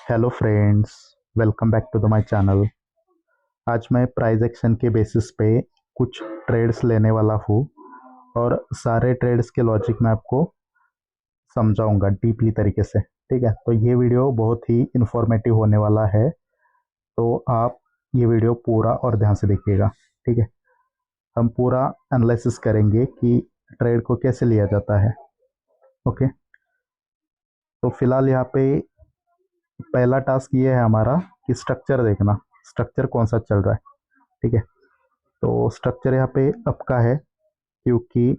Hello friends, welcome back to the my channel. आज मैं price action के basis पे कुछ ट्रेड्स लेने वाला हूँ और सारे ट्रेड्स के लॉजिक मैं आपको समझाऊंगा डीपली तरीके से। ठीक है, तो ये वीडियो बहुत ही इंफॉर्मेटिव होने वाला है, तो आप ये वीडियो पूरा और ध्यान से देखिएगा। ठीक है, हम पूरा एनालिसिस करेंगे कि ट्रेड को कैसे लिया जाता है। ओके, तो फिलहाल यहाँ पे पहला टास्क ये है हमारा कि स्ट्रक्चर देखना, स्ट्रक्चर कौन सा चल रहा है। ठीक है, तो स्ट्रक्चर यहाँ पे अप का है क्योंकि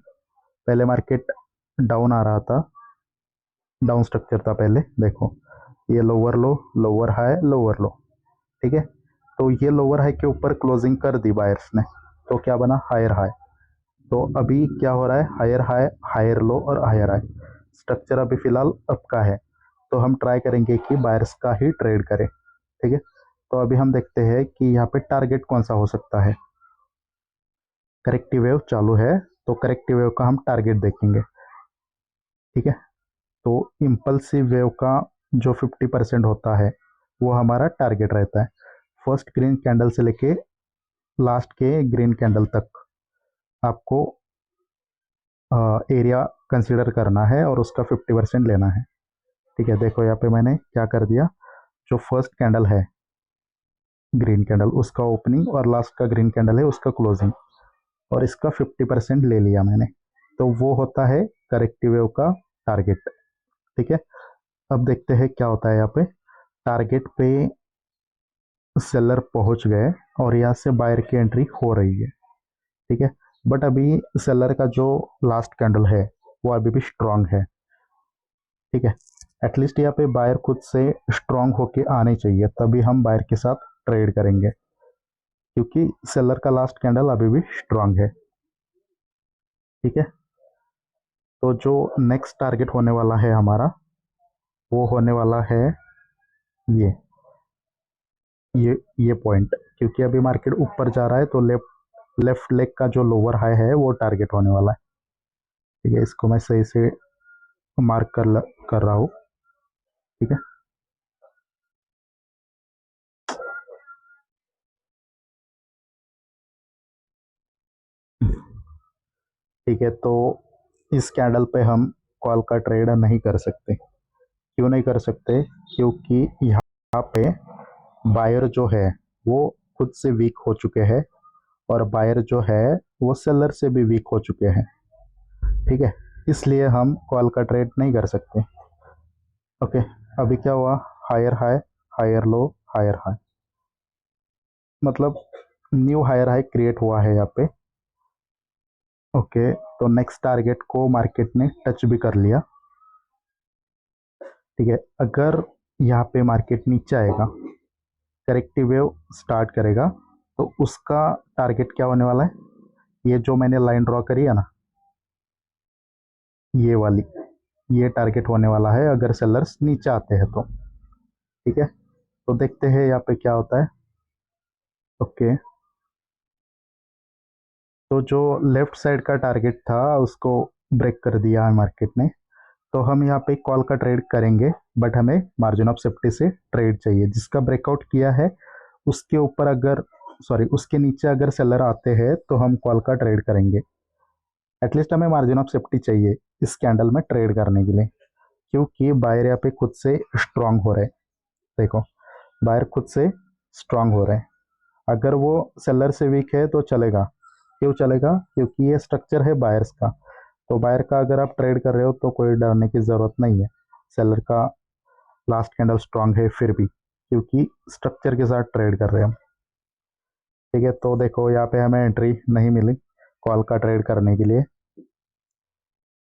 पहले मार्केट डाउन आ रहा था, डाउन स्ट्रक्चर था पहले। देखो, ये लोअर लो, लोअर हाई, लोअर लो। ठीक है, तो ये लोअर हाई के ऊपर क्लोजिंग कर दी बायर्स ने, तो क्या बना, हायर हाई। तो अभी क्या हो रहा है, हायर हाई, हायर लो और हायर हाई। स्ट्रक्चर अभी फिलहाल अप का है, तो हम ट्राई करेंगे कि बायर्स का ही ट्रेड करें। ठीक है, तो अभी हम देखते हैं कि यहाँ पे टारगेट कौन सा हो सकता है। करेक्टिव वेव चालू है, तो करेक्टिव वेव का हम टारगेट देखेंगे। ठीक है, तो इम्पल्सिव वेव का जो 50% होता है वो हमारा टारगेट रहता है। फर्स्ट ग्रीन कैंडल से लेके लास्ट के ग्रीन कैंडल तक आपको एरिया कंसिडर करना है और उसका 50% लेना है। ठीक है, देखो यहाँ पे मैंने क्या कर दिया, जो फर्स्ट कैंडल है ग्रीन कैंडल, उसका ओपनिंग और लास्ट का ग्रीन कैंडल है उसका क्लोजिंग, और इसका 50% ले लिया मैंने। तो वो होता है करेक्टिव वेव का टारगेट। ठीक है, अब देखते हैं क्या होता है। यहाँ पे टारगेट पे सेलर पहुंच गए और यहाँ से बायर की एंट्री हो रही है। ठीक है, बट अभी सेलर का जो लास्ट कैंडल है वो अभी भी स्ट्रांग है। ठीक है, एटलीस्ट यहाँ पे बायर खुद से स्ट्रांग होके आने चाहिए, तभी हम बायर के साथ ट्रेड करेंगे, क्योंकि सेलर का लास्ट कैंडल अभी भी स्ट्रांग है। ठीक है, तो जो नेक्स्ट टारगेट होने वाला है हमारा, वो होने वाला है ये ये पॉइंट, क्योंकि अभी मार्केट ऊपर जा रहा है, तो लेफ्ट लेफ्ट लेग का जो लोअर हाई है वो टारगेट होने वाला है। ठीक है, इसको मैं सही से मार्क कर रहा हूँ। ठीक है, ठीक है, तो इस कैंडल पे हम कॉल का ट्रेड नहीं कर सकते। क्यों नहीं कर सकते, क्योंकि यहाँ पे बायर जो है वो खुद से वीक हो चुके हैं और बायर जो है वो सेलर से भी वीक हो चुके हैं। ठीक है, इसलिए हम कॉल का ट्रेड नहीं कर सकते। ओके, अभी क्या हुआ, higher high, higher low, higher high, मतलब न्यू हायर हाई क्रिएट हुआ है यहाँ पे। ओके, तो नेक्स्ट टारगेट को मार्केट ने टच भी कर लिया। ठीक है, अगर यहाँ पे मार्केट नीचे आएगा, करेक्टिव वेव स्टार्ट करेगा, तो उसका टारगेट क्या होने वाला है, ये जो मैंने लाइन ड्रॉ करी है ना, ये वाली, ये टारगेट होने वाला है अगर सेलर्स नीचे आते हैं तो। ठीक है, तो देखते हैं यहाँ पे क्या होता है। ओके, तो जो लेफ्ट साइड का टारगेट था उसको ब्रेक कर दिया है मार्केट ने, तो हम यहाँ पे कॉल का ट्रेड करेंगे, बट हमें मार्जिन ऑफ सेफ्टी से ट्रेड चाहिए। जिसका ब्रेकआउट किया है उसके ऊपर अगर, सॉरी, उसके नीचे अगर सेलर आते हैं तो हम कॉल का ट्रेड करेंगे। एटलीस्ट हमें मार्जिन ऑफ सेफ्टी चाहिए इस कैंडल में ट्रेड करने के लिए, क्योंकि बायर यहाँ पे खुद से स्ट्रांग हो रहे हैं। देखो, बायर खुद से स्ट्रांग हो रहे हैं। अगर वो सेलर से वीक है तो चलेगा। क्यों चलेगा, क्योंकि ये स्ट्रक्चर है बायर्स का। तो बायर का अगर आप ट्रेड कर रहे हो तो कोई डरने की ज़रूरत नहीं है। सेलर का लास्ट कैंडल स्ट्रांग है फिर भी, क्योंकि स्ट्रक्चर के साथ ट्रेड कर रहे हैं हम। ठीक है, तो देखो यहाँ पे हमें एंट्री नहीं मिली कॉल का ट्रेड करने के लिए,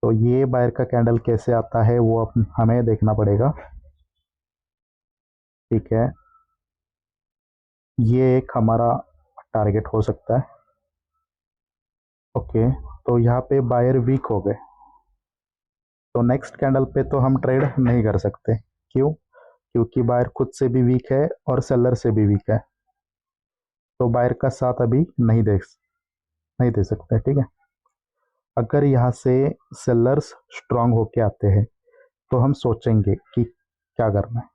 तो ये बायर का कैंडल कैसे आता है वो हमें देखना पड़ेगा। ठीक है, ये एक हमारा टारगेट हो सकता है। ओके, तो यहाँ पे बायर वीक हो गए, तो नेक्स्ट कैंडल पे तो हम ट्रेड नहीं कर सकते। क्यों, क्योंकि बायर खुद से भी वीक है और सेलर से भी वीक है, तो बायर का साथ अभी नहीं दे सकते। ठीक है, अगर यहाँ से सेलर्स स्ट्रांग होके आते हैं तो हम सोचेंगे कि क्या करना है।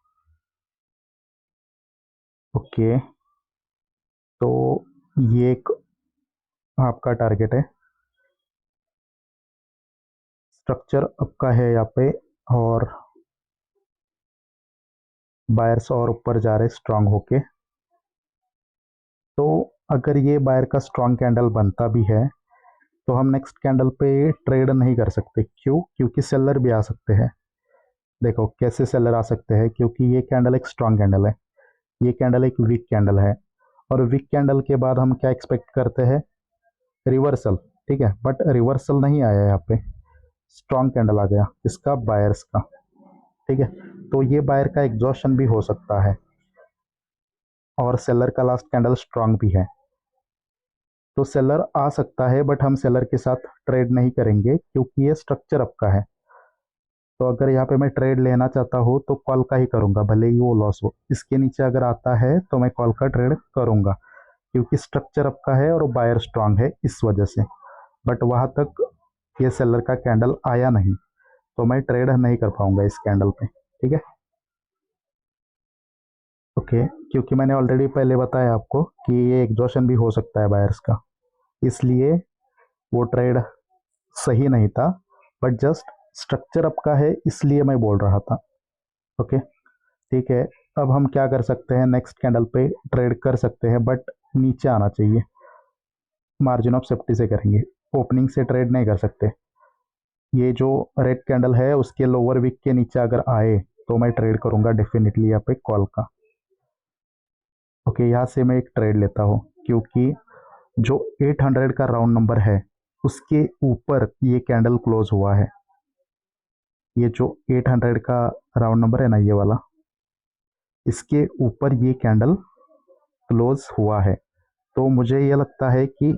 ओके, तो ये एक आपका टारगेट है, स्ट्रक्चर आपका है यहाँ पे, और बायर्स और ऊपर जा रहे स्ट्रांग होके। तो अगर ये बायर का स्ट्रांग कैंडल बनता भी है तो हम नेक्स्ट कैंडल पे ट्रेड नहीं कर सकते। क्यों? क्योंकि सेलर भी आ सकते हैं। देखो कैसे सेलर आ सकते हैं, क्योंकि ये कैंडल एक स्ट्रांग कैंडल है, ये कैंडल एक वीक कैंडल है, और वीक कैंडल के बाद हम क्या एक्सपेक्ट करते हैं? रिवर्सल। ठीक है, बट रिवर्सल नहीं आया यहाँ पे, स्ट्रांग कैंडल आ गया इसका, बायर्स का। ठीक है, तो ये बायर का एग्जॉशन भी हो सकता है, और सेलर का लास्ट कैंडल स्ट्रांग भी है। तो सेलर आ सकता है, बट हम सेलर के साथ ट्रेड नहीं करेंगे क्योंकि ये स्ट्रक्चर आपका है। तो अगर यहाँ पे मैं ट्रेड लेना चाहता हूँ तो कॉल का ही करूँगा, भले ही वो लॉस हो। इसके नीचे अगर आता है तो मैं कॉल का ट्रेड करूँगा, क्योंकि स्ट्रक्चर आपका है और बायर स्ट्रांग है इस वजह से। बट वहाँ तक ये सेलर का कैंडल आया नहीं, तो मैं ट्रेड नहीं कर पाऊंगा इस कैंडल पे। ठीक है, ओके, क्योंकि मैंने ऑलरेडी पहले बताया आपको कि ये एग्जॉशन भी हो सकता है बायर्स का, इसलिए वो ट्रेड सही नहीं था। बट जस्ट स्ट्रक्चर आपका है इसलिए मैं बोल रहा था। ओके, ठीक है। अब हम क्या कर सकते हैं, नेक्स्ट कैंडल पे ट्रेड कर सकते हैं, बट नीचे आना चाहिए, मार्जिन ऑफ सेफ्टी से करेंगे, ओपनिंग से ट्रेड नहीं कर सकते। ये जो रेड कैंडल है उसके लोअर विक के नीचे अगर आए तो मैं ट्रेड करूंगा डेफिनेटली यहाँ पे कॉल का। ओके, यहाँ से मैं एक ट्रेड लेता हूँ, क्योंकि जो 800 का राउंड नंबर है उसके ऊपर ये कैंडल क्लोज हुआ है। ये जो 800 का राउंड नंबर है ना, ये वाला, इसके ऊपर ये कैंडल क्लोज हुआ है। तो मुझे ये लगता है कि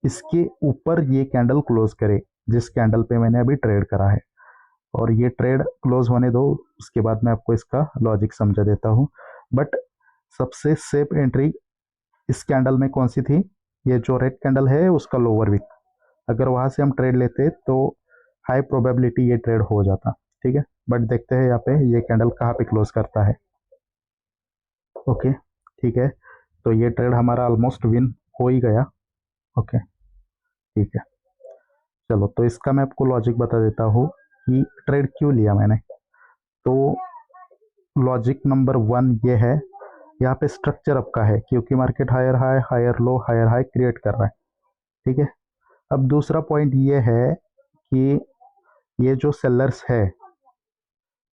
इसके ऊपर ये कैंडल क्लोज करे, जिस कैंडल पे मैंने अभी ट्रेड करा है। और ये ट्रेड क्लोज होने दो, उसके बाद मैं आपको इसका लॉजिक समझा देता हूँ। बट सबसे सेफ एंट्री इस कैंडल में कौन सी थी? ये जो रेड कैंडल है उसका लोअर विक, अगर वहां से हम ट्रेड लेते तो हाई प्रोबेबिलिटी ये ट्रेड हो जाता। ठीक है, बट देखते हैं यहाँ पे ये कैंडल कहाँ पे क्लोज करता है। ओके, ठीक है, तो ये ट्रेड हमारा ऑलमोस्ट विन हो ही गया। ओके, ठीक है, चलो, तो इसका मैं आपको लॉजिक बता देता हूँ कि ट्रेड क्यों लिया मैंने। तो लॉजिक नंबर 1 ये है, यहाँ पे स्ट्रक्चर आपका है, क्योंकि market higher high higher high create कर रहा है। ठीक है, अब दूसरा पॉइंट ये है कि ये जो सेलर्स है,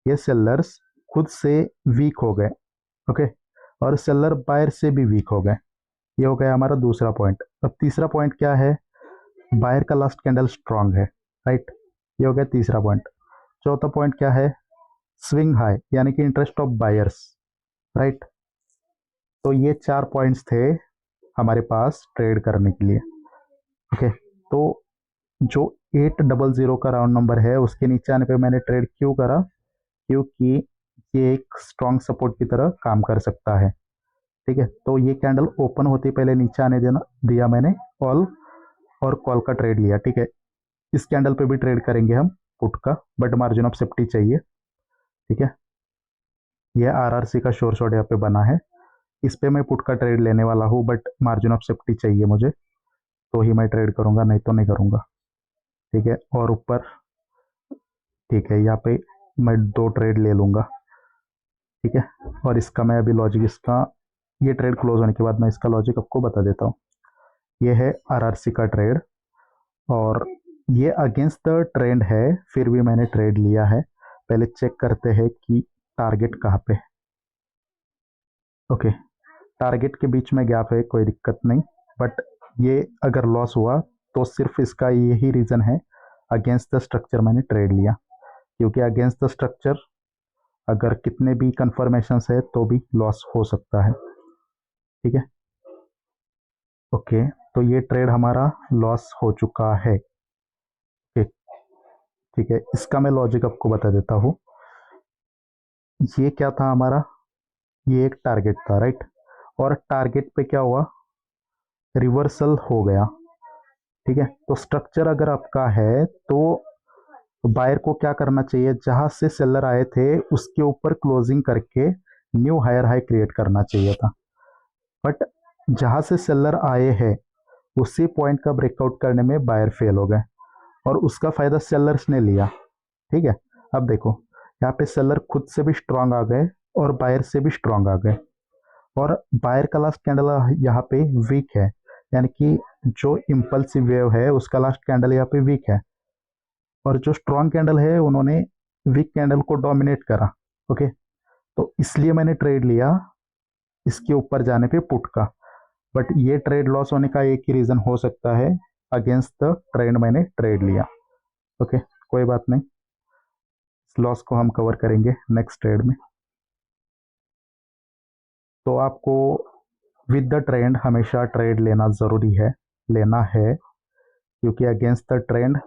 ये सेलर्स खुद से वीक हो गए। ओके, और सेलर बायर से भी वीक हो गए। ये हो गया हमारा दूसरा पॉइंट। अब तीसरा पॉइंट क्या है? बायर का लास्ट कैंडल स्ट्रांग है, राइट। ये हो गया तीसरा पॉइंट। चौथा पॉइंट क्या है? स्विंग हाई, यानी कि इंटरेस्ट ऑफ बायर्स, राइट। तो ये 4 पॉइंट्स थे हमारे पास ट्रेड करने के लिए। ओके, तो जो 800 का राउंड नंबर है उसके नीचे आने पे मैंने ट्रेड क्यों करा? क्योंकि ये एक स्ट्रॉन्ग सपोर्ट की तरह काम कर सकता है। ठीक है, तो ये कैंडल ओपन होती पहले नीचे आने देना दिया मैंने, ऑल और कॉल का ट्रेड लिया। ठीक है, इस कैंडल पे भी ट्रेड करेंगे हम पुट का, बट मार्जिन ऑफ सेफ्टी चाहिए। ठीक है, ये आरआरसी का शोर शॉट यहाँ पे बना है, इस पे मैं पुट का ट्रेड लेने वाला हूँ, बट मार्जिन ऑफ सेफ्टी चाहिए मुझे, तो ही मैं ट्रेड करूंगा, नहीं तो नहीं करूंगा। ठीक है, और ऊपर, ठीक है, यहाँ पे मैं 2 ट्रेड ले लूंगा। ठीक है, और इसका मैं अभी लॉजिक, इसका ये ट्रेड क्लोज होने के बाद मैं इसका लॉजिक आपको बता देता हूँ। ये है आरआरसी का ट्रेड, और ये अगेंस्ट द ट्रेंड है, फिर भी मैंने ट्रेड लिया है। पहले चेक करते हैं कि टारगेट कहाँ पे। ओके, टारगेट के बीच में गैप है, कोई दिक्कत नहीं, बट ये अगर लॉस हुआ तो सिर्फ इसका यही रीज़न है, अगेंस्ट द स्ट्रक्चर मैंने ट्रेड लिया। क्योंकि अगेंस्ट द स्ट्रक्चर अगर कितने भी कंफर्मेशन है तो भी लॉस हो सकता है। ठीक है, ओके, तो ये ट्रेड हमारा लॉस हो चुका है। ठीक, ठीक है, इसका मैं लॉजिक आपको बता देता हूँ। ये क्या था हमारा? ये एक टारगेट था, राइट। और टारगेट पे क्या हुआ? रिवर्सल हो गया। ठीक है, तो स्ट्रक्चर अगर आपका है तो बायर को क्या करना चाहिए? जहां से सेलर आए थे उसके ऊपर क्लोजिंग करके न्यू हायर हाई क्रिएट करना चाहिए था। बट जहाँ से सेलर आए हैं उसी पॉइंट का ब्रेकआउट करने में बायर फेल हो गए और उसका फायदा सेलर्स ने लिया। ठीक है, अब देखो यहाँ पे सेलर खुद से भी स्ट्रांग आ गए और बायर से भी स्ट्रांग आ गए, और बायर का लास्ट कैंडल यहाँ पे वीक है, यानी कि जो इम्पल्सिव वेव है उसका लास्ट कैंडल यहाँ पे वीक है, और जो स्ट्रांग कैंडल है उन्होंने वीक कैंडल को डोमिनेट करा। ओके, तो इसलिए मैंने ट्रेड लिया इसके ऊपर जाने पे पुट का। बट ये ट्रेड लॉस होने का एक ही रीज़न हो सकता है, अगेंस्ट द ट्रेंड मैंने ट्रेड लिया। ओके, कोई बात नहीं, इस लॉस को हम कवर करेंगे नेक्स्ट ट्रेड में। तो आपको विद द ट्रेंड हमेशा ट्रेड लेना ज़रूरी है, लेना है, क्योंकि अगेंस्ट द ट्रेंड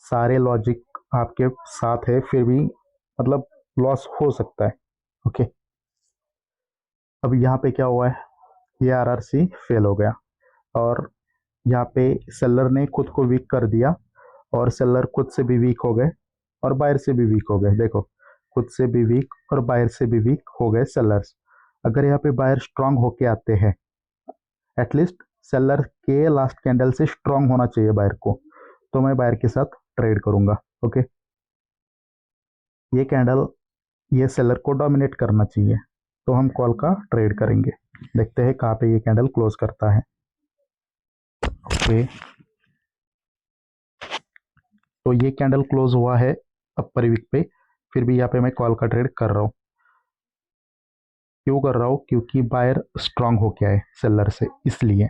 सारे लॉजिक आपके साथ है, फिर भी मतलब लॉस हो सकता है। ओके, अब यहाँ पे क्या हुआ है, ये आरआरसी फेल हो गया और यहाँ पे सेलर ने खुद को वीक कर दिया, और सेलर खुद से भी वीक हो गए और बायर से भी वीक हो गए। देखो, खुद से भी वीक और बायर से भी वीक हो गए सेलर्स। अगर यहाँ पे बायर स्ट्रांग होके आते हैं, एटलीस्ट सेलर के लास्ट कैंडल से स्ट्रांग होना चाहिए बायर को, तो मैं बायर के साथ ट्रेड करूंगा। ओके, ये कैंडल ये सेलर को डोमिनेट करना चाहिए, तो हम कॉल का ट्रेड करेंगे। देखते हैं कहाँ पे ये कैंडल क्लोज करता है। ओके, तो ये कैंडल क्लोज हुआ है अपर वीक पे, फिर भी यहाँ पे मैं कॉल का ट्रेड कर रहा हूँ। क्यों कर रहा हूँ, क्योंकि बायर स्ट्रांग हो गया है सेलर से, इसलिए।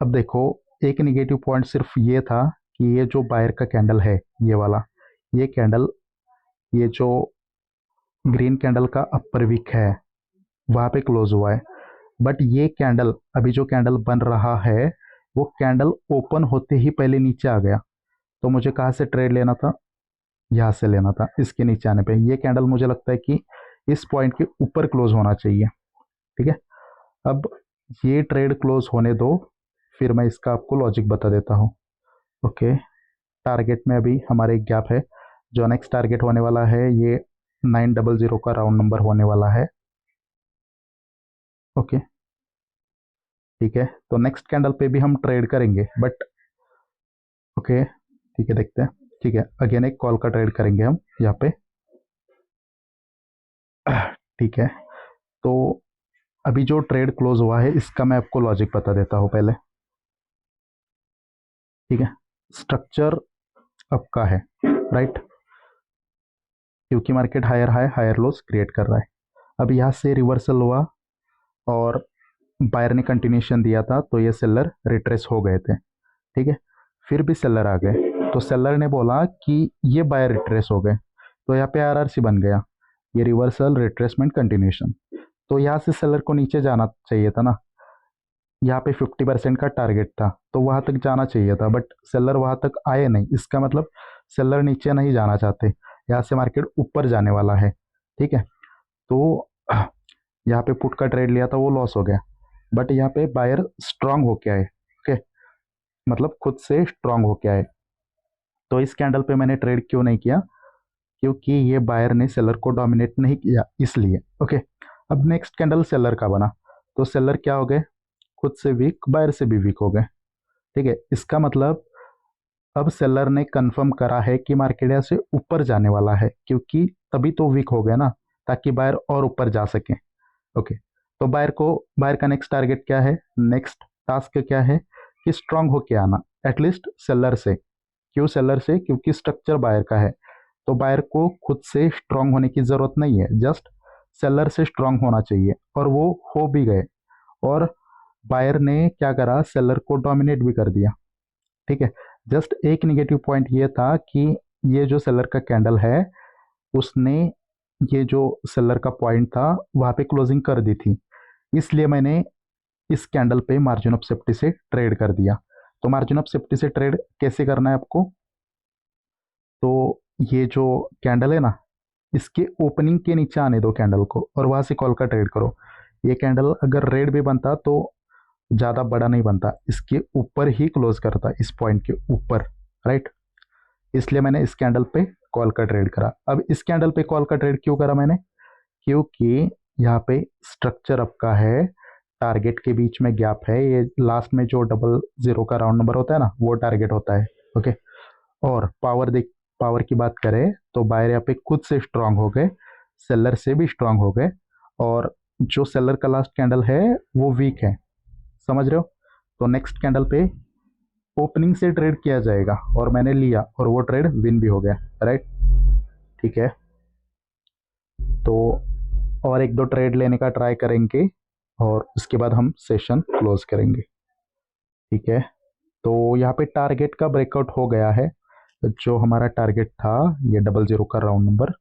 अब देखो, एक निगेटिव पॉइंट सिर्फ ये था कि ये जो बायर का कैंडल है, ये वाला, ये कैंडल, ये जो ग्रीन कैंडल का अपर वीक है वहाँ पे क्लोज हुआ है। बट ये कैंडल, अभी जो कैंडल बन रहा है, वो कैंडल ओपन होते ही पहले नीचे आ गया। तो मुझे कहाँ से ट्रेड लेना था, यहाँ से लेना था, इसके नीचे आने पे। ये कैंडल मुझे लगता है कि इस पॉइंट के ऊपर क्लोज होना चाहिए। ठीक है, अब ये ट्रेड क्लोज होने दो, फिर मैं इसका आपको लॉजिक बता देता हूँ। ओके, टारगेट में अभी हमारे एक गैप है, जो नेक्स्ट टारगेट होने वाला है ये 900 का राउंड नंबर होने वाला है। ओके, ठीक है, तो नेक्स्ट कैंडल पे भी हम ट्रेड करेंगे, बट ओके ठीक है, देखते हैं। ठीक है, अगेन एक कॉल का ट्रेड करेंगे हम यहाँ पे। ठीक है, तो अभी जो ट्रेड क्लोज हुआ है इसका मैं आपको लॉजिक बता देता हूँ पहले। ठीक है, स्ट्रक्चर आपका है राइट, क्योंकि market higher high higher lows create कर रहा है। अब यहाँ से रिवर्सल हुआ और बायर ने कंटिन्यूशन दिया था, तो ये सेलर रिट्रेस हो गए थे। ठीक है, फिर भी सेलर आ गए, तो सेलर ने बोला कि ये बायर रिट्रेस हो गए, तो यहाँ पे आरआरसी बन गया, ये रिवर्सल रिट्रेसमेंट कंटिन्यूशन। तो यहाँ से सेलर को नीचे जाना चाहिए था ना, यहाँ पे 50% का टारगेट था, तो वहां तक जाना चाहिए था, बट सेलर वहां तक आए नहीं। इसका मतलब सेलर नीचे नहीं जाना चाहते, यहाँ से मार्केट ऊपर जाने वाला है। ठीक है, तो यहाँ पे पुट का ट्रेड लिया था, वो लॉस हो गया। बट यहाँ पे बायर स्ट्रांग होके आए। ओके, मतलब खुद से स्ट्रांग होके आए। तो इस कैंडल पे मैंने ट्रेड क्यों नहीं किया, क्योंकि ये बायर ने सेलर को डोमिनेट नहीं किया, इसलिए। ओके, अब नेक्स्ट कैंडल सेलर का बना, तो सेलर क्या हो गए, खुद से वीक, बायर से भी वीक हो गए। ठीक है, इसका मतलब अब सेलर ने कंफर्म करा है कि मार्केट यहाँ से ऊपर जाने वाला है, क्योंकि तभी तो वीक हो गए ना, ताकि बायर और ऊपर जा सके। ओके, तो बायर का नेक्स्ट टारगेट क्या है, नेक्स्ट टास्क क्या है कि स्ट्रांग होके आना, एटलीस्ट सेलर से। क्यों सेलर से, क्योंकि स्ट्रक्चर बायर का है, तो बायर को खुद से स्ट्रांग होने की ज़रूरत नहीं है, जस्ट सेलर से स्ट्रांग होना चाहिए, और वो हो भी गए। और बायर ने क्या करा, सेलर को डोमिनेट भी कर दिया। ठीक है, जस्ट एक निगेटिव पॉइंट ये था कि ये जो सेलर का कैंडल है, उसने ये जो सेलर का पॉइंट था वहाँ पे क्लोजिंग कर दी थी, इसलिए मैंने इस कैंडल पे मार्जिन ऑफ सेफ्टी से ट्रेड कर दिया। तो मार्जिन ऑफ सेफ्टी से ट्रेड कैसे करना है आपको, तो ये जो कैंडल है ना, इसके ओपनिंग के नीचे आने दो कैंडल को, और वहाँ से कॉल का ट्रेड करो। ये कैंडल अगर रेड भी बनता तो ज़्यादा बड़ा नहीं बनता, इसके ऊपर ही क्लोज करता, इस पॉइंट के ऊपर, राइट। इसलिए मैंने इस कैंडल पे कॉल का ट्रेड करा। अब इस कैंडल पे कॉल का ट्रेड क्यों करा मैंने, क्योंकि यहाँ पे स्ट्रक्चर आपका है टारगेट के बीच में गैप है, ये लास्ट में जो 00 का राउंड नंबर होता है ना, वो टारगेट होता है। ओके। और पावर की बात करें तो बायर यहाँ पे खुद से स्ट्रांग हो गए, सेलर से भी स्ट्रांग हो गए, और जो सेलर का लास्ट कैंडल है वो वीक है, समझ रहे हो। तो नेक्स्ट कैंडल पे ओपनिंग से ट्रेड किया जाएगा, और मैंने लिया और वो ट्रेड विन भी हो गया, राइट। ठीक है, तो और एक दो ट्रेड लेने का ट्राई करेंगे और उसके बाद हम सेशन क्लोज करेंगे। ठीक है, तो यहाँ पे टारगेट का ब्रेकआउट हो गया है। जो हमारा टारगेट था ये 00 का राउंड नंबर,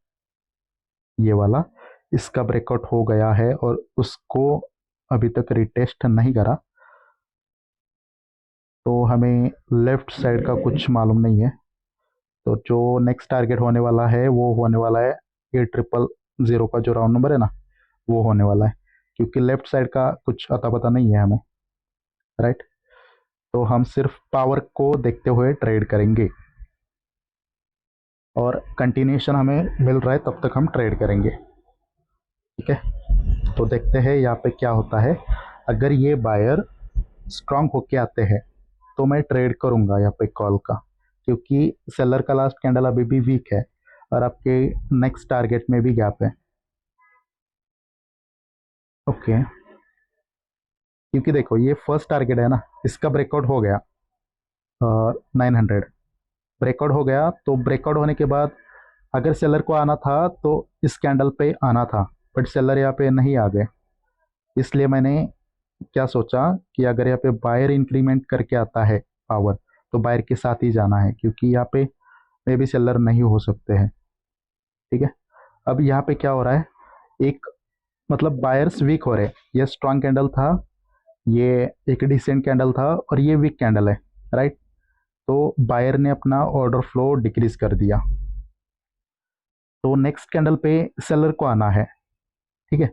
ये वाला, इसका ब्रेकआउट हो गया है और उसको अभी तक रिटेस्ट नहीं करा, तो हमें लेफ्ट साइड का कुछ मालूम नहीं है। तो जो नेक्स्ट टारगेट होने वाला है वो होने वाला है ये 000 का जो राउंड नंबर है ना, वो होने वाला है, क्योंकि लेफ्ट साइड का कुछ अता पता नहीं है हमें, राइट। तो हम सिर्फ पावर को देखते हुए ट्रेड करेंगे, और कंटिन्यूशन हमें मिल रहा है तब तक हम ट्रेड करेंगे। ठीक है, तो देखते हैं यहाँ पे क्या होता है। अगर ये बायर स्ट्रांग होके आते हैं तो मैं ट्रेड करूँगा यहाँ पे कॉल का, क्योंकि सेलर का लास्ट कैंडल अभी भी वीक है और आपके नेक्स्ट टारगेट में भी गैप है। ओके, क्योंकि देखो ये फर्स्ट टारगेट है ना, इसका ब्रेकआउट हो गया 900, ब्रेकआउट हो गया, तो ब्रेकआउट होने के बाद अगर सेलर को आना था तो इस कैंडल पे आना था, बट सेलर यहाँ पे नहीं आ गए। इसलिए मैंने क्या सोचा कि अगर यहाँ पे बायर इंक्रीमेंट करके आता है पावर, तो बायर के साथ ही जाना है, क्योंकि यहाँ पे मे भी सेलर नहीं हो सकते हैं। ठीक है, अब यहाँ पे क्या हो रहा है, एक मतलब बायर्स वीक हो रहे हैं। ये स्ट्रांग कैंडल था, ये एक डिसेंट कैंडल था, और ये वीक कैंडल है, राइट। तो बायर ने अपना ऑर्डर फ्लो डिक्रीज कर दिया, तो नेक्स्ट कैंडल पे सेलर को आना है। ठीक है,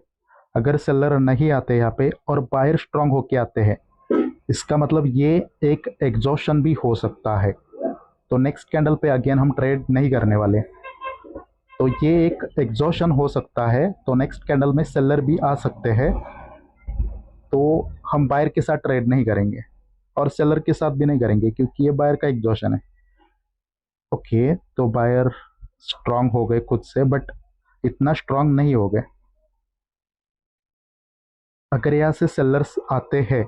अगर सेलर नहीं आते यहाँ पे और बायर स्ट्रांग होके आते हैं, इसका मतलब ये एक एग्जॉशन भी हो सकता है। तो नेक्स्ट कैंडल पे अगेन हम ट्रेड नहीं करने वाले, तो ये एक एग्जॉशन हो सकता है। तो नेक्स्ट कैंडल में सेलर भी आ सकते हैं, तो हम बायर के साथ ट्रेड नहीं करेंगे और सेलर के साथ भी नहीं करेंगे, क्योंकि ये बायर का एग्जॉशन है। ओके, तो बायर स्ट्रांग हो गए खुद से, बट इतना स्ट्रांग नहीं हो गए। अगर यहाँ से सेलर्स आते हैं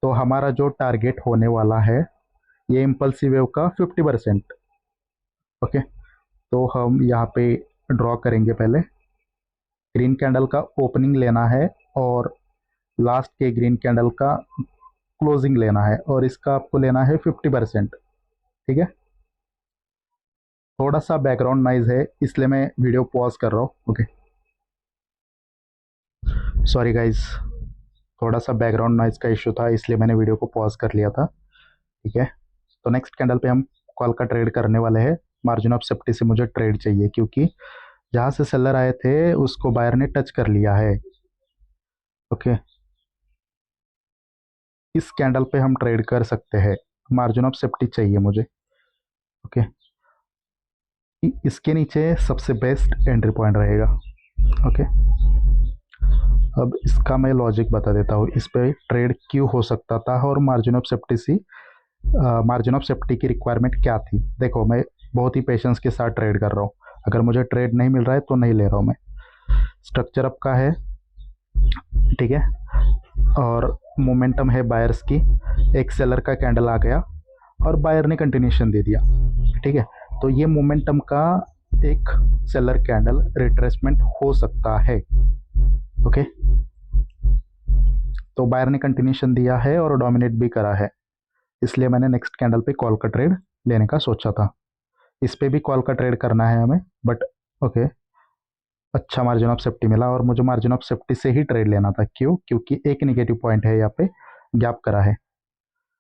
तो हमारा जो टारगेट होने वाला है ये इम्पल्सिव वेव का 50%। ओके, तो हम यहाँ पे ड्रॉ करेंगे। पहले ग्रीन कैंडल का ओपनिंग लेना है और लास्ट के ग्रीन कैंडल का क्लोजिंग लेना है, और इसका आपको लेना है 50%। ठीक है, थोड़ा सा बैकग्राउंड नॉइज है इसलिए मैं वीडियो पॉज कर रहा हूँ। ओके, सॉरी गाइज, थोड़ा सा बैकग्राउंड नॉइज का इशू था इसलिए मैंने वीडियो को पॉज कर लिया था। ठीक है, तो नेक्स्ट कैंडल पे हम कॉल का ट्रेड करने वाले हैं। मार्जिन ऑफ सेफ्टी से मुझे ट्रेड चाहिए, क्योंकि जहाँ से सेलर आए थे उसको बायर ने टच कर लिया है। ओके, इस कैंडल पे हम ट्रेड कर सकते हैं, मार्जिन ऑफ सेफ्टी चाहिए मुझे। ओके, इसके नीचे सबसे बेस्ट एंट्री पॉइंट रहेगा। ओके, अब इसका मैं लॉजिक बता देता हूँ, इस पे ट्रेड क्यों हो सकता था और मार्जिन ऑफ सेफ्टी की रिक्वायरमेंट क्या थी। देखो, मैं बहुत ही पेशेंस के साथ ट्रेड कर रहा हूँ, अगर मुझे ट्रेड नहीं मिल रहा है तो नहीं ले रहा हूँ मैं। स्ट्रक्चर अप का है, ठीक है, और मोमेंटम है बायर्स की। एक सेलर का कैंडल आ गया और बायर ने कंटिन्यूशन दे दिया। ठीक है, तो ये मोमेंटम का एक सेलर कैंडल रिट्रेसमेंट हो सकता है। ओके, तो बायर ने कंटिन्यूशन दिया है और डोमिनेट भी करा है, इसलिए मैंने नेक्स्ट कैंडल पे कॉल का ट्रेड लेने का सोचा था। इस पे भी कॉल का ट्रेड करना है हमें, बट ओके, अच्छा मार्जिन ऑफ सेफ्टी मिला, और मुझे मार्जिन ऑफ सेफ्टी से ही ट्रेड लेना था। क्यों? क्योंकि एक नेगेटिव पॉइंट है यहाँ पे, गैप करा है,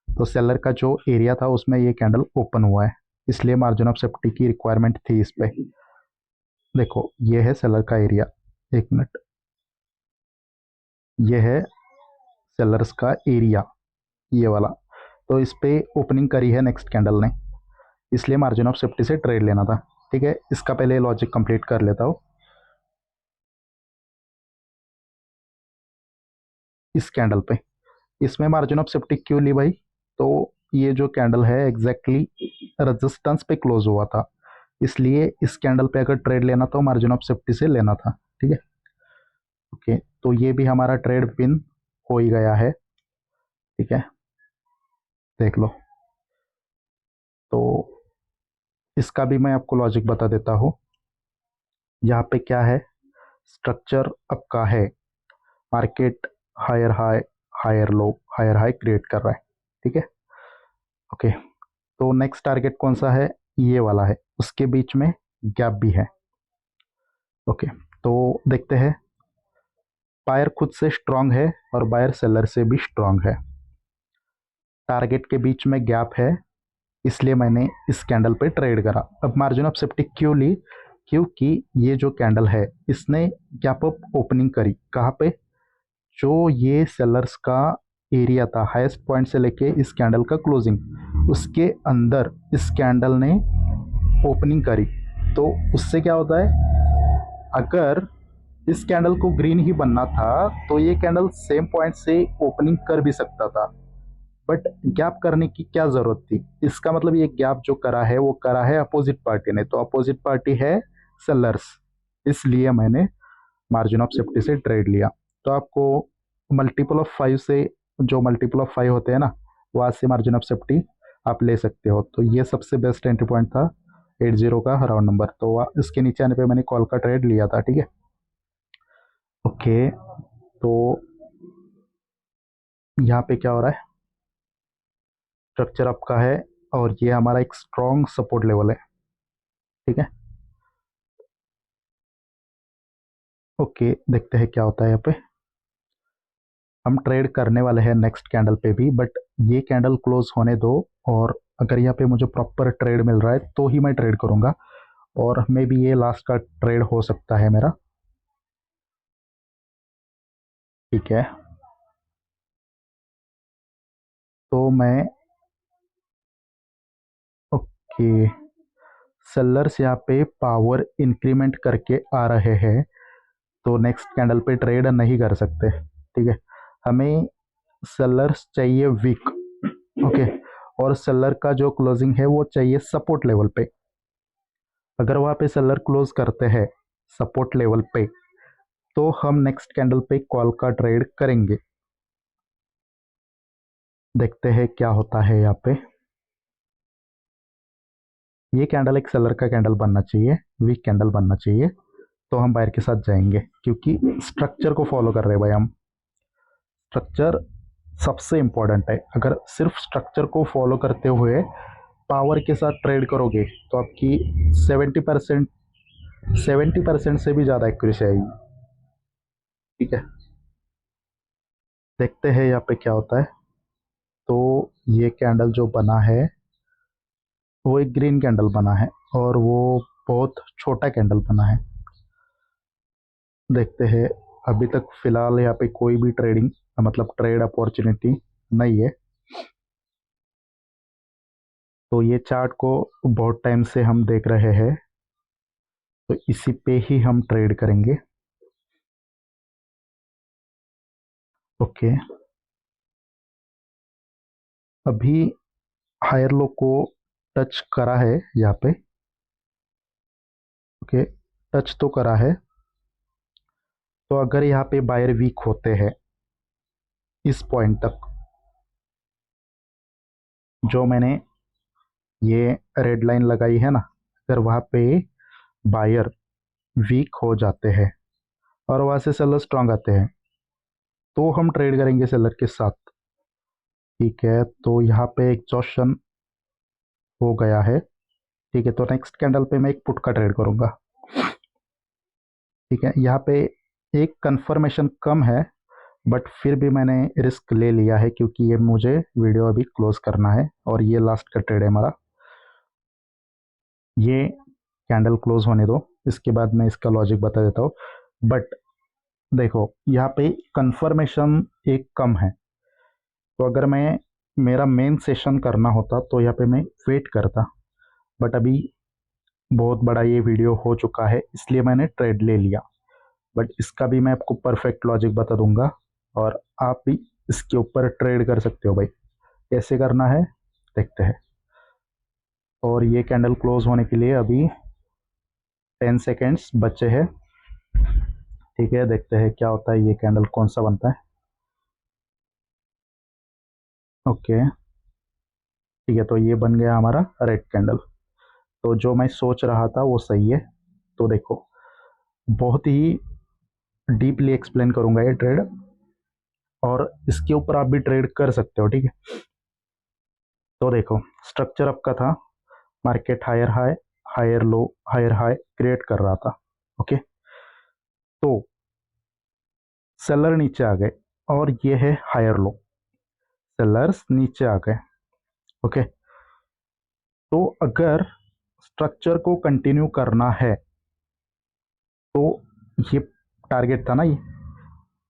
तो सेलर का जो एरिया था उसमें ये कैंडल ओपन हुआ है, इसलिए मार्जिन ऑफ सेफ्टी की रिक्वायरमेंट थी इस पे। देखो, ये है सेलर का एरिया, एक मिनट, ये है सेलर्स का एरिया, ये वाला। तो इस पे ओपनिंग करी है नेक्स्ट कैंडल ने, इसलिए मार्जिन ऑफ सेफ्टी से ट्रेड लेना था। ठीक है, इसका पहले लॉजिक कंप्लीट कर लेता हूँ। इस कैंडल पे। इसमें मार्जिन ऑफ सेफ्टी क्यों ली भाई? तो ये जो कैंडल है एग्जैक्टली रेजिस्टेंस पे क्लोज हुआ था, इसलिए इस कैंडल पे अगर ट्रेड लेना तो मार्जिन ऑफ सेफ्टी से लेना था। ठीक है, ओके, तो ये भी हमारा ट्रेड विन हो ही गया है। ठीक है, देख लो। तो इसका भी मैं आपको लॉजिक बता देता हूँ। यहाँ पे क्या है, स्ट्रक्चर आपका है, market higher high higher low higher high create कर रहा है। ठीक है, ओके, तो नेक्स्ट टारगेट कौन सा है? ये वाला है, उसके बीच में गैप भी है। ओके, तो देखते हैं। बायर खुद से स्ट्रांग है और बायर सेलर से भी स्ट्रांग है। टारगेट के बीच में गैप है, इसलिए मैंने इस कैंडल पे ट्रेड करा। अब मार्जिन ऑफ सेफ्टी क्यों ली? क्योंकि ये जो कैंडल है इसने गैप अप ओपनिंग करी। कहाँ पे? जो ये सेलर्स का एरिया था, हाईएस्ट पॉइंट से लेके इस कैंडल का क्लोजिंग, उसके अंदर इस कैंडल ने ओपनिंग करी। तो उससे क्या होता है, अगर इस कैंडल को ग्रीन ही बनना था तो ये कैंडल सेम पॉइंट से ओपनिंग कर भी सकता था, बट गैप करने की क्या जरूरत थी? इसका मतलब ये गैप जो करा है वो करा है अपोजिट पार्टी ने, तो अपोजिट पार्टी है सेलर्स, इसलिए मैंने मार्जिन ऑफ सेफ्टी से ट्रेड लिया। तो आपको मल्टीपल ऑफ 5 से, जो मल्टीपल ऑफ 5 होते हैं ना, वहाँ से मार्जिन ऑफ सेफ्टी आप ले सकते हो। तो ये सबसे बेस्ट एंट्री पॉइंट था 80 का राउंड नंबर, तो इसके नीचे आने पे मैंने कॉल का ट्रेड लिया था। ठीक है, ओके, तो यहाँ पे क्या हो रहा है, स्ट्रक्चर आपका है और ये हमारा एक स्ट्रॉन्ग सपोर्ट लेवल है। ठीक है, ओके, देखते हैं क्या होता है यहाँ पे। हम ट्रेड करने वाले हैं नेक्स्ट कैंडल पे भी, बट ये कैंडल क्लोज होने दो, और अगर यहाँ पे मुझे प्रॉपर ट्रेड मिल रहा है तो ही मैं ट्रेड करूँगा, और मे बी ये लास्ट का ट्रेड हो सकता है मेरा। ठीक है, तो मैं, ओके, सेलर्स यहाँ पे पावर इंक्रीमेंट करके आ रहे हैं, तो नेक्स्ट कैंडल पे ट्रेड नहीं कर सकते। ठीक है, हमें सेलर्स चाहिए वीक। ओके, और सेलर का जो क्लोजिंग है वो चाहिए सपोर्ट लेवल पे। अगर वहाँ पे सेलर क्लोज करते हैं सपोर्ट लेवल पे, तो हम नेक्स्ट कैंडल पे कॉल का ट्रेड करेंगे। देखते हैं क्या होता है यहाँ पे। ये कैंडल एक सेलर का कैंडल बनना चाहिए, वीक कैंडल बनना चाहिए, तो हम बायर के साथ जाएंगे, क्योंकि स्ट्रक्चर को फॉलो कर रहे हैं भाई हम। स्ट्रक्चर सबसे इंपॉर्टेंट है। अगर सिर्फ स्ट्रक्चर को फॉलो करते हुए पावर के साथ ट्रेड करोगे तो आपकी 70% से भी ज़्यादा एक्यूरेसी आएगी। ठीक है, देखते हैं यहाँ पे क्या होता है। तो ये कैंडल जो बना है वो एक ग्रीन कैंडल बना है, और वो बहुत छोटा कैंडल बना है। देखते हैं, अभी तक फिलहाल यहाँ पे कोई भी ट्रेडिंग, मतलब ट्रेड अपॉर्चुनिटी नहीं है। तो ये चार्ट को बहुत टाइम से हम देख रहे हैं, तो इसी पे ही हम ट्रेड करेंगे। ओके, अभी हायर लो को टच करा है यहाँ पे। ओके, टच तो करा है, तो अगर यहाँ पे बायर वीक होते हैं इस पॉइंट तक, जो मैंने ये रेड लाइन लगाई है ना, अगर वहाँ पे बायर वीक हो जाते हैं और वहाँ से सेलर स्ट्रांग आते हैं, तो हम ट्रेड करेंगे सेलर के साथ। ठीक है, तो यहाँ पे एग्जॉशन हो गया है। ठीक है, तो नेक्स्ट कैंडल पे मैं एक पुट का ट्रेड करूँगा। ठीक है, यहाँ पे एक कंफर्मेशन कम है, बट फिर भी मैंने रिस्क ले लिया है, क्योंकि ये मुझे वीडियो अभी क्लोज करना है और ये लास्ट का ट्रेड है हमारा। ये कैंडल क्लोज होने दो, इसके बाद मैं इसका लॉजिक बता देता हूँ। बट देखो, यहाँ पे कंफर्मेशन एक कम है, तो अगर मैं, मेरा मेन सेशन करना होता तो यहाँ पे मैं वेट करता, बट अभी बहुत बड़ा ये वीडियो हो चुका है, इसलिए मैंने ट्रेड ले लिया। बट इसका भी मैं आपको परफेक्ट लॉजिक बता दूंगा। और आप भी इसके ऊपर ट्रेड कर सकते हो भाई। कैसे करना है देखते हैं। और ये कैंडल क्लोज होने के लिए अभी 10 सेकेंड्स बचे हैं। ठीक है, देखते हैं क्या होता है, ये कैंडल कौन सा बनता है। ओके ठीक है, तो ये बन गया हमारा रेड कैंडल। तो जो मैं सोच रहा था वो सही है। तो देखो, बहुत ही डीपली एक्सप्लेन करूंगा ये ट्रेड, और इसके ऊपर आप भी ट्रेड कर सकते हो। ठीक है, तो देखो स्ट्रक्चर आपका था, market higher high, higher low, higher high create कर रहा था। ओके, तो सेलर नीचे आ गए और ये है हायर लो, सेलर्स नीचे आ गए। ओके, तो अगर स्ट्रक्चर को कंटिन्यू करना है तो ये टारगेट था ना, ये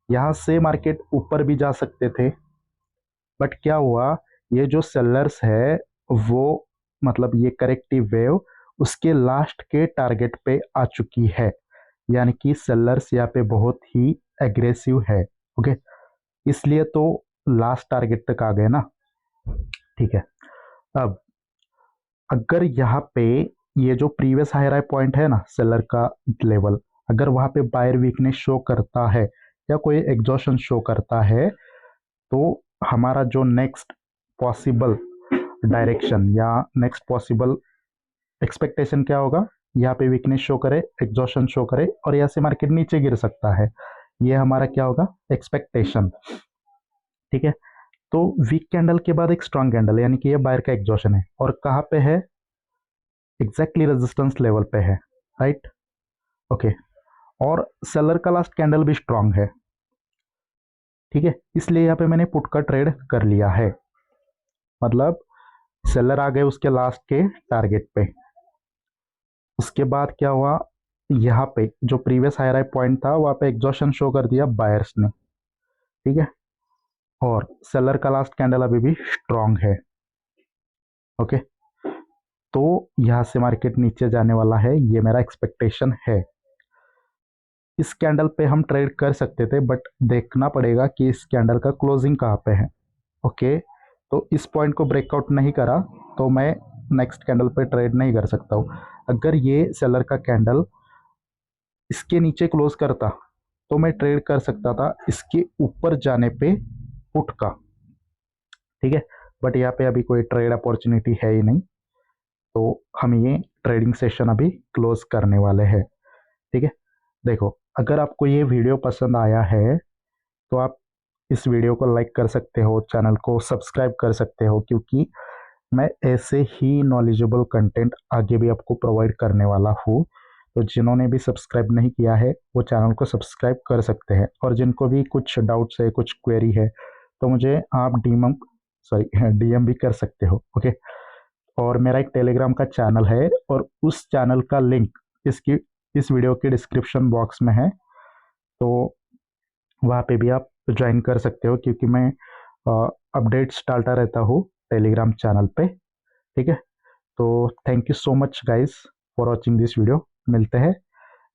यहाँ से मार्केट ऊपर भी जा सकते थे, बट क्या हुआ, ये जो सेलर्स है वो मतलब ये करेक्टिव वेव उसके लास्ट के टारगेट पे आ चुकी है, यानी कि सेलर्स यहाँ पे बहुत ही एग्रेसिव है। ओके, इसलिए तो लास्ट टारगेट तक आ गए ना। ठीक है, अब अगर यहाँ पे ये जो प्रीवियस हायर हाई पॉइंट है ना सेलर का लेवल, अगर वहां पे बायर वीकनेस शो करता है या कोई एग्जॉशन शो करता है, तो हमारा जो नेक्स्ट पॉसिबल डायरेक्शन या नेक्स्ट पॉसिबल एक्सपेक्टेशन क्या होगा, यहाँ पे वीकनेस शो करे, एग्जॉशन शो करे और यहाँ से मार्केट नीचे गिर सकता है। ये हमारा क्या होगा, एक्सपेक्टेशन। ठीक है, तो वीक कैंडल के बाद एक स्ट्रांग कैंडल, यानी कि ये बायर का एग्जॉशन है, और कहाँ पे है, एग्जैक्टली रेजिस्टेंस लेवल पे है। राइट, ओके, और सेलर का लास्ट कैंडल भी स्ट्रांग है। ठीक है, इसलिए यहाँ पे मैंने पुट का ट्रेड कर लिया है, मतलब सेलर आ गए उसके लास्ट के टारगेट पे। उसके बाद क्या हुआ, यहाँ पे जो प्रीवियस हायर हाई पॉइंट था वहां पे एग्जॉशन शो कर दिया बायर्स ने। ठीक है, और सेलर का लास्ट कैंडल अभी भी स्ट्रांग है। ओके, तो यहां से मार्केट नीचे जाने वाला है, ये मेरा एक्सपेक्टेशन है। इस कैंडल पे हम ट्रेड कर सकते थे, बट देखना पड़ेगा कि इस कैंडल का क्लोजिंग कहाँ पे है। ओके, तो इस पॉइंट को ब्रेकआउट नहीं करा तो मैं नेक्स्ट कैंडल पे ट्रेड नहीं कर सकता हूँ। अगर ये सेलर का कैंडल इसके नीचे क्लोज करता तो मैं ट्रेड कर सकता था इसके ऊपर जाने पे पुट का। ठीक है, बट यहाँ पे अभी कोई ट्रेड अपॉर्चुनिटी है ही नहीं, तो हम ये ट्रेडिंग सेशन अभी क्लोज करने वाले हैं। ठीक है, देखो अगर आपको ये वीडियो पसंद आया है तो आप इस वीडियो को लाइक कर सकते हो, चैनल को सब्सक्राइब कर सकते हो, क्योंकि मैं ऐसे ही नॉलेजेबल कंटेंट आगे भी आपको प्रोवाइड करने वाला हूँ। तो जिन्होंने भी सब्सक्राइब नहीं किया है वो चैनल को सब्सक्राइब कर सकते हैं, और जिनको भी कुछ डाउट्स है, कुछ क्वेरी है, तो मुझे आप डीएम भी कर सकते हो। ओके, और मेरा एक टेलीग्राम का चैनल है, और उस चैनल का लिंक इस वीडियो के डिस्क्रिप्शन बॉक्स में है, तो वहाँ पे भी आप ज्वाइन कर सकते हो, क्योंकि मैं अपडेट्स डालता रहता हूँ टेलीग्राम चैनल पे। ठीक है, तो thank you so much guys for watching this video. मिलते हैं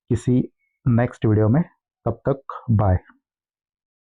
किसी नेक्स्ट वीडियो में, तब तक बाय।